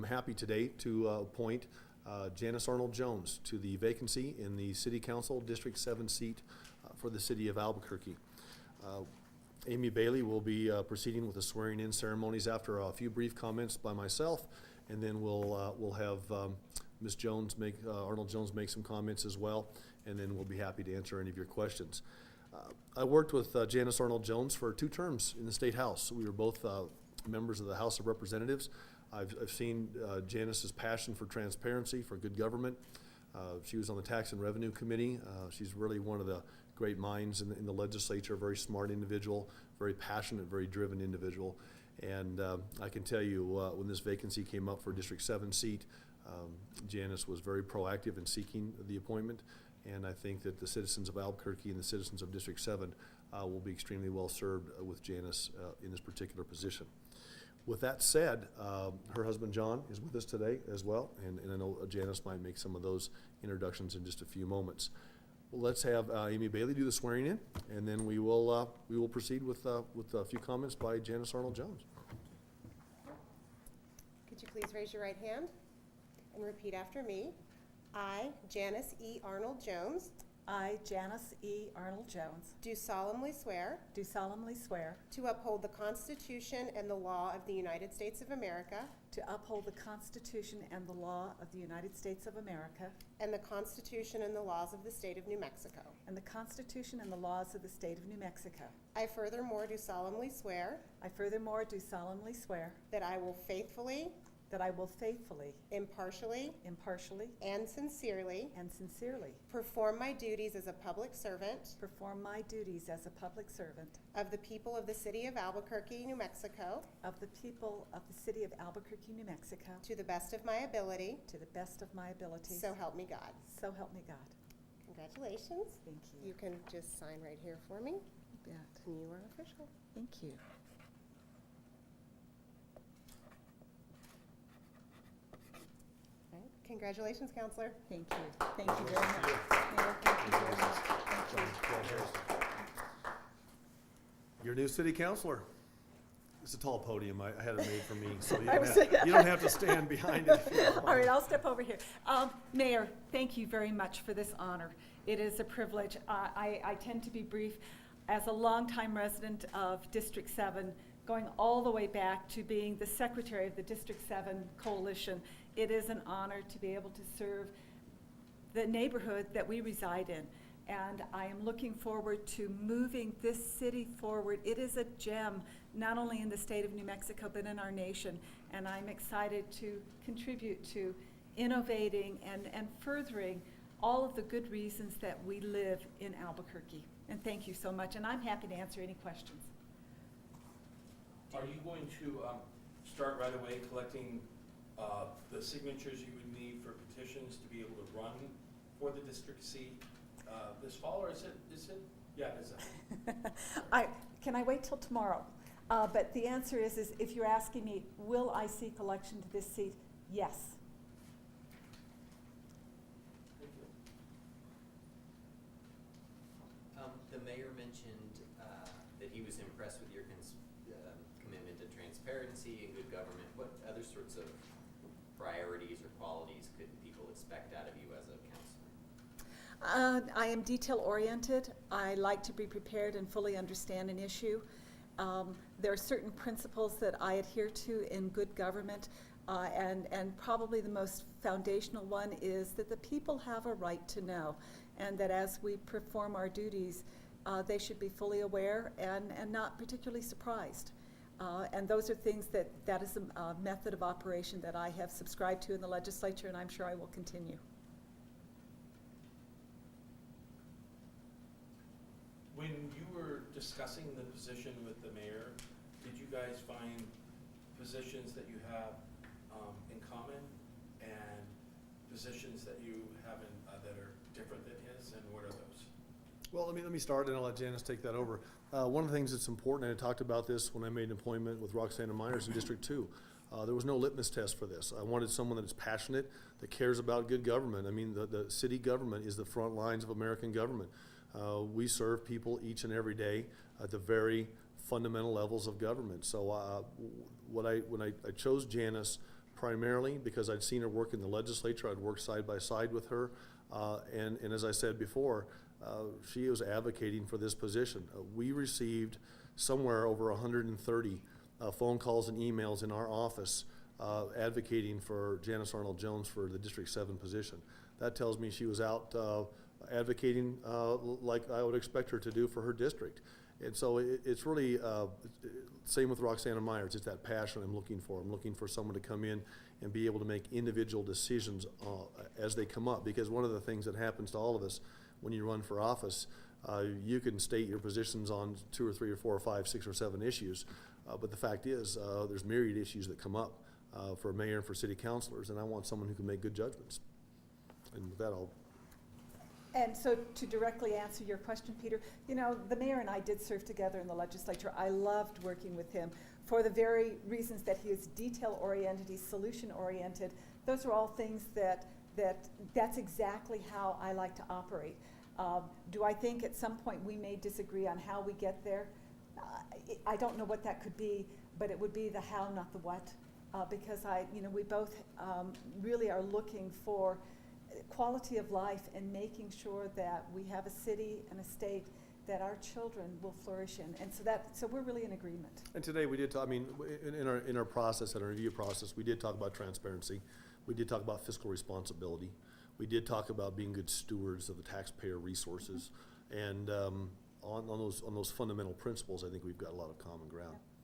happy today to appoint Janice Arnold-Jones to the vacancy in the City Council District 7 seat for the City of Albuquerque. Amy Bailey will be proceeding with the swearing-in ceremonies after a few brief comments by myself, and then we'll have Ms. Jones Arnold-Jones make some comments as well, and then we'll be happy to answer any of your questions. I worked with Janice Arnold-Jones for 2 terms in the State House. We were both members of the House of Representatives. I've seen Janice's passion for transparency, for good government. She was on the Tax and Revenue Committee. She's really one of the great minds in the legislature, a very smart individual, very passionate, very driven individual. And I can tell you when this vacancy came up for District 7 seat, Janice was very proactive in seeking the appointment. And I think that the citizens of Albuquerque and the citizens of District 7 will be extremely well served with Janice in this particular position. With that said, her husband John is with us today as well, and I know Janice might make some of those introductions in just a few moments. Well, let's have Amy Bailey do the swearing in, and then we will proceed with a few comments by Janice Arnold-Jones. Could you please raise your right hand and repeat after me? I, Janice E. Arnold-Jones, I, Janice E. Arnold-Jones, do solemnly swear to uphold the Constitution and the law of the United States of America uphold the Constitution and the law of the United States of America and the Constitution and the laws of the State of New Mexico. and the Constitution and the laws of the State of New Mexico. I furthermore do solemnly swear that I will faithfully, impartially, and sincerely perform my duties as a public servant of the people of the City of Albuquerque, New Mexico, New Mexico, to the best of my ability, so help me God. Congratulations. Thank you. You can just sign right here for me, Bet. and you are official. Thank you. All right. Congratulations, Counselor. Thank you. Thank you very much. Mayor, thank you very much. Thank you. Your new city councilor. It's a tall podium. I had it made for me, so you I don't, was- you don't have to stand behind it. All right, I'll step over here. Mayor, thank you very much for this honor. It is a privilege. I tend to be brief. As a longtime resident of District 7, going all the way back to being the secretary of the District 7 Coalition, it is an honor to be able to serve the neighborhood that we reside in. And I am looking forward to moving this city forward. It is a gem, not only in the state of New Mexico, but in our nation. And I'm excited to contribute to innovating and furthering all of the good reasons that we live in Albuquerque. And thank you so much. And I'm happy to answer any questions. Are you going to start right away collecting the signatures you would need for petitions to be able to run for the district seat this fall, or is it, yeah, is it? Can I wait till tomorrow? But the answer is if you're asking me, will I seek election to this seat? Yes. Thank you. The mayor mentioned that he was impressed with your commitment to transparency and good government. What other sorts of priorities or qualities could people expect out of you as a counselor? I am detail-oriented. I like to be prepared and fully understand an issue. There are certain principles that I adhere to in good government, and probably the most foundational one is that the people have a right to know, and that as we perform our duties, they should be fully aware and not particularly surprised. And those are things that is a method of operation that I have subscribed to in the legislature, and I'm sure I will continue. When you were discussing the position with the mayor, did you guys find positions that you have in common and positions that you haven't that are different than his, and what are those? Well, let me start, and I'll let Janice take that over. One of the things that's important, and I talked about this when I made an appointment with Roxanna Myers in District 2, there was no litmus test for this. I wanted someone that is passionate, that cares about good government. I mean, the city government is the front lines of American government. We serve people each and every day at the very fundamental levels of government. So when I chose Janice primarily because I'd seen her work in the legislature. I'd worked side by side with her. And as I said before, she was advocating for this position. We received somewhere over 130 phone calls and emails in our office advocating for Janice Arnold-Jones for the District 7 position. That tells me she was out advocating like I would expect her to do for her district. And so it's really, same with Roxana Myers, it's that passion I'm looking for. I'm looking for someone to come in and be able to make individual decisions as they come up. Because one of the things that happens to all of us when you run for office, you can state your positions on 2 or 3 or 4 or 5, 6 or 7 issues. But the fact is, there's myriad issues that come up for a mayor and for city councilors, and I want someone who can make good judgments. And with that, I'll. And so to directly answer your question, Peter, you know, the mayor and I did serve together in the legislature. I loved working with him for the very reasons that he is detail-oriented, he's solution-oriented. Those are all things that's exactly how I like to operate. Do I think at some point we may disagree on how we get there? I don't know what that could be, but it would be the how, not the what, because we both really are looking for quality of life and making sure that we have a city and a state that our children will flourish in, and so we're really in agreement. And today we did talk, I mean, in our process, in our review process, we did talk about transparency. We did talk about fiscal responsibility. We did talk about being good stewards of the taxpayer resources. Mm-hmm. And on those fundamental principles, I think we've got a lot of common ground. Yeah.